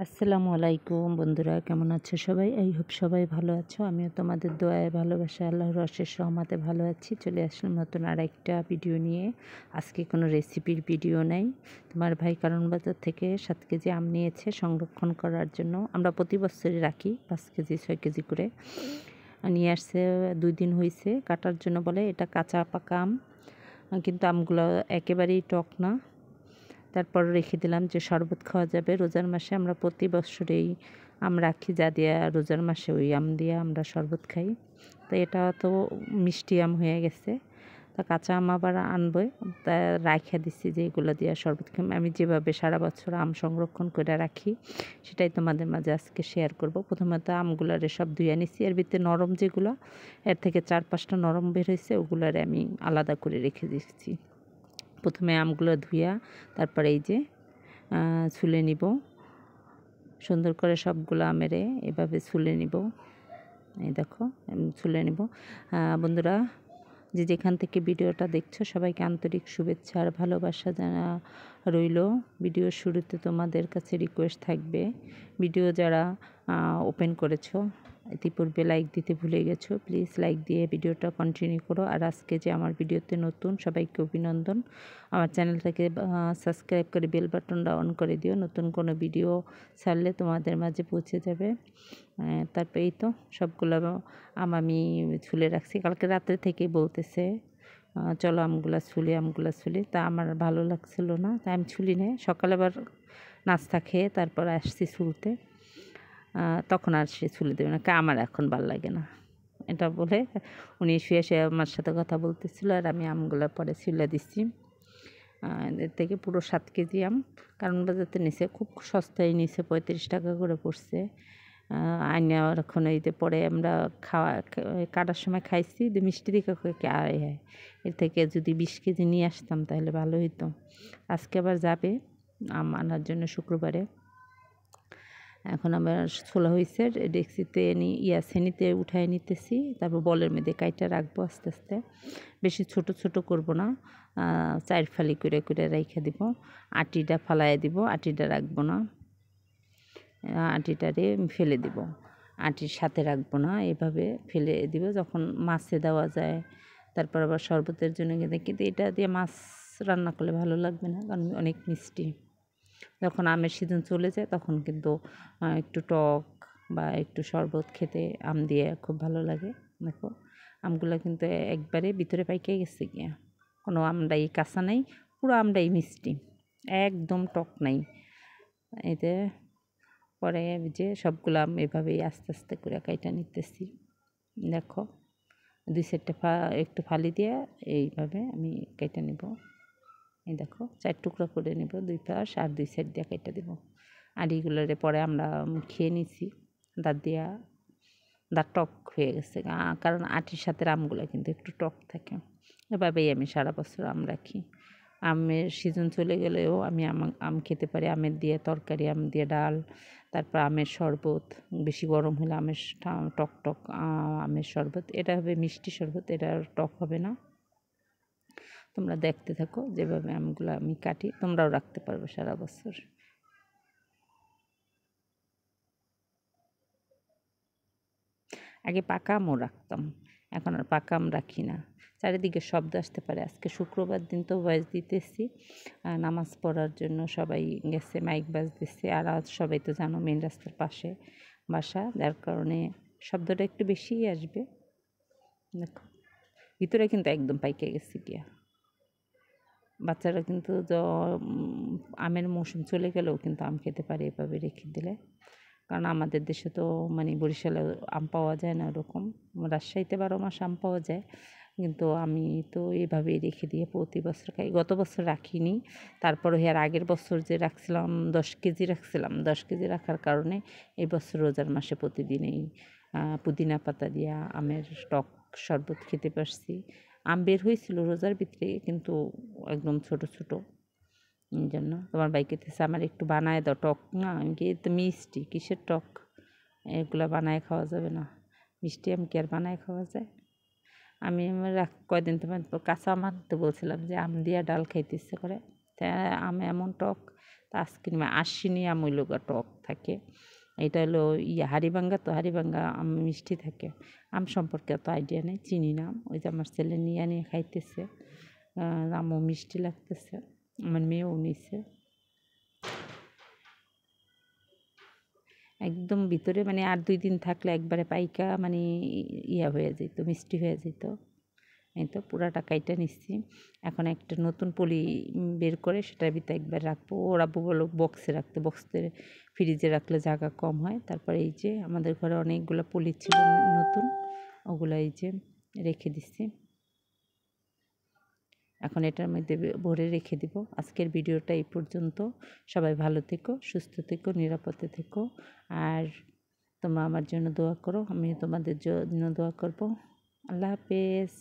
আসসালামু আলাইকুম বন্ধুরা, কেমন আছো সবাই? আই হোপ সবাই ভালো আছো। আমিও তোমাদের দোয়ায় ভালোবাসা আল্লাহর অশেষ রহমতে ভালো আছি। চলে আসলাম নতুন আরেকটা ভিডিও নিয়ে। আজকে কোনো রেসিপির ভিডিও নাই। তোমার ভাই কারণ বাজার থেকে 7 কেজি আম নিয়েছে সংরক্ষণ করার জন্য। আমরা প্রতি বছরই রাখি 5 কেজি 6 কেজি করে। নিয়ে আসছে 2 দিন হয়েছে, কাটার জন্য বলে। এটা কাঁচা পাকা আম, কিন্তু আমগুলো একেবারেই টক না। তারপর রেখে দিলাম যে শরবত খাওয়া যাবে রোজার মাসে। আমরা প্রতি বছরেই আম রাখি, যা দিয়া রোজার মাসে ওই আম দিয়ে আমরা শরবত খাই। তো এটা তো মিষ্টি আম হয়ে গেছে, তা কাঁচা আম আবার আনবো। তা রাখা দিচ্ছি যে এগুলো দিয়ে শরবত খাই। আমি যেভাবে সারা বছর আম সংরক্ষণ করে রাখি সেটাই তোমাদের মাঝে আজকে শেয়ার করব। প্রথমত আমগুলারে সব ধুয়ে নিচ্ছি, এর ভিতরে নরম যেগুলো, এর থেকে 4-5টা নরম বের হয়েছে, ওগুলারে আমি আলাদা করে রেখে দিচ্ছি। প্রথমে আমগুলো ধুইয়া তারপরে এই যে ছুলে নিব সুন্দর করে, সবগুলো আমেরে এভাবে ছুলে নিব। এই দেখো ছুলে নিব। বন্ধুরা, যে যেখান থেকে ভিডিওটা দেখছো সবাইকে আন্তরিক শুভেচ্ছা আর ভালোবাসা জানা রইল। ভিডিওর শুরুতে তোমাদের কাছে রিকোয়েস্ট থাকবে, ভিডিও যারা ওপেন করেছো ইতিপূর্বে লাইক দিতে ভুলে গেছো, প্লিজ লাইক দিয়ে ভিডিওটা কন্টিনিউ করো। আর আজকে যে আমার ভিডিওতে নতুন, সবাইকে অভিনন্দন। আমার চ্যানেলটাকে সাবস্ক্রাইব করে বেল বাটনটা অন করে দিও, নতুন কোনো ভিডিও ছাড়লে তোমাদের মাঝে পৌঁছে যাবে। তারপর এই তো সবগুলো আম আমি ছুলে রাখছি। কালকে রাত্রে থেকেই বলতেছে চলো আমগুলা ছুলি। তা আমার ভালো লাগছিল না, তাই আমি ছুলি নেই। সকালে আবার নাস্তা খেয়ে তারপর আসছি ছুলতে, তখন আর সে ছুলে দেবে না, আমার এখন ভাল লাগে না এটা বলে উনি শুয়ে শুয়ে আমার সাথে কথা বলতেছিল, আর আমি আমগুলো পরে ছুলে দিচ্ছি। এর থেকে পুরো 7 কেজি আম কারণ বাজারতে নিচে খুব সস্তায় নিচে 35 টাকা করে পড়ছে। আইনা এখন এইতে পরে আমরা কাটার সময় খাইছি, মিষ্টি দিকে এর থেকে যদি 20 কেজি নিয়ে আসতাম তাহলে ভালো হতো। আজকে আবার যাবে আম আনার জন্য শুক্রবারে। এখন আমার ছোলা হয়েছে, ডেক্সিতে সেনিতে উঠায় নিতেছি, তারপর বলের মধ্যে কাইটা রাখবো আস্তে আস্তে। বেশি ছোট ছোট করব না, 4 ফালি করে করে রেখে দিব। আটিটা ফালাইয়া দিব, আটিটা রাখবো না, আটিটারে ফেলে দিব, আটির সাথে রাখবো না, এভাবে ফেলে দিব। যখন মাছে দেওয়া যায়, তারপর আবার শরবতের জন্য কিন্তু এটা দিয়ে মাছ রান্না করলে ভালো লাগবে না, কারণ অনেক মিষ্টি। যখন আমের সিজন চলে যায় তখন কিন্তু একটু টক বা একটু শরবত খেতে আম দিয়ে খুব ভালো লাগে। দেখো আমগুলো কিন্তু একবারে ভিতরে পাইকে গেছে গিয়া, কোনো আমটাই কাঁচা নাই, পুরো আমটাই মিষ্টি, একদম টক নাই। এতে পরে যে সবগুলো আম এভাবেই আস্তে আস্তে করে কাইটা নিতেছি। দেখো 2 সাইডটা একটু ফালি দিয়ে এইভাবে আমি কেটে নেব। এই দেখো 4 টুকরো করে নেব, 2 পাশ আর 2 সাইড দিয়ে কেটে দেবো। আর এইগুলোরে পরে আমরা খেয়ে নিছি, দাঁত টক হয়ে গেছে, কারণ আটির সাথে আমগুলো কিন্তু একটু টক থাকে। এভাবেই আমি সারা বছর আম রাখি। আমের সিজন চলে গেলেও আমি আম খেতে পারি, আমের দিয়ে তরকারি, আম দিয়ে ডাল, তারপর আমের শরবত, বেশি গরম হলে আমের টক টক আমের শরবত, এটা হবে মিষ্টি শরবত, এটা আর টক হবে না। তোমরা দেখতে থাকো যেভাবে আমগুলো আমি কাটি, তোমরাও রাখতে পারবে সারা বছর। আগে পাকা আমও রাখতাম, এখন আর পাকা আম রাখি না। চারিদিকে শব্দ আসতে পারে, আজকে শুক্রবার দিন তো ভয়েস দিতেছি, নামাজ পড়ার জন্য সবাই গেছে, মাইক বাজতেছে। আর আজ সবাই তো জানো মেন রাস্তার পাশে বাসা, যার কারণে শব্দটা একটু বেশিই আসবে। দেখো ভিতরে কিন্তু একদম পাইকে গেছে গিয়া। বাচ্চারা কিন্তু আমের মৌসুম চলে গেলেও কিন্তু আম খেতে পারে এভাবে রেখে দিলে, কারণ আমাদের দেশে তো মানে বরিশালে আম পাওয়া যায় না ওরকম, রাজশাহীতে 12 মাস আম পাওয়া যায়, কিন্তু আমি তো এভাবেই রেখে দিয়ে প্রতি বছর খাই। গত বছর রাখিনি, তারপরে এর আগের বছর যে রাখছিলাম 10 কেজি রাখছিলাম, 10 কেজি রাখার কারণে এই বছর রোজার মাসে প্রতিদিনই পুদিনা পাতা দিয়া আমের টক শরবত খেতে পারছি। আম বের হয়েছিল রোজার ভিতরে, কিন্তু একদম ছোট ছোট, জন্য তোমার বাইকে থেকে আমার একটু বানায় দাও, টক না, আমি কি তো মিষ্টি কিসের টক, এগুলো বানায় খাওয়া যাবে না, মিষ্টি আম কি আর বানায় খাওয়া যায়? আমি আমার কয়দিন তোমার কাঁচা আম আনতে বলছিলাম যে আম দিয়া ডাল খাইতে ইচ্ছে করে, তা আম এমন টক, তা আজকে আশ্বিনী আম হইল টক থাকে। এটা হলো হাড়িভাঙ্গা, তো হাড়িভাঙ্গা আম মিষ্টি থাকে। আম সম্পর্কে অত আইডিয়া নেই, চিনি না। ওই যে আমার ছেলে নিয়ে খাইতেছে, আমও মিষ্টি লাগতেছে, আমার মেয়েও নিছে। একদম ভিতরে আর 2 দিন থাকলে একবারে পাইকা হয়ে যেত, মিষ্টি হয়ে যেত। এই তো পুরাটা কাইটা নিচ্ছি। এখন একটা নতুন পলি বের করে সেটার ভিতরে একবার রাখবো। ওর আব্বু বলল বক্সে রাখতে, বক্সে ফ্রিজে রাখলে জায়গা কম হয়। তারপরে এই যে আমাদের ঘরে অনেকগুলো পলি ছিল নতুন, ওগুলো এই যে রেখে দিচ্ছি। এখন এটার মধ্যে ভরে রেখে দিব। আজকের ভিডিওটা এই পর্যন্ত। সবাই ভালো থেকো, সুস্থ থেকো, নিরাপদে থেকো। আর তোমরা আমার জন্য দোয়া করো, আমিও তোমাদের জন্য দোয়া করব। আল্লাহ হাফেজ।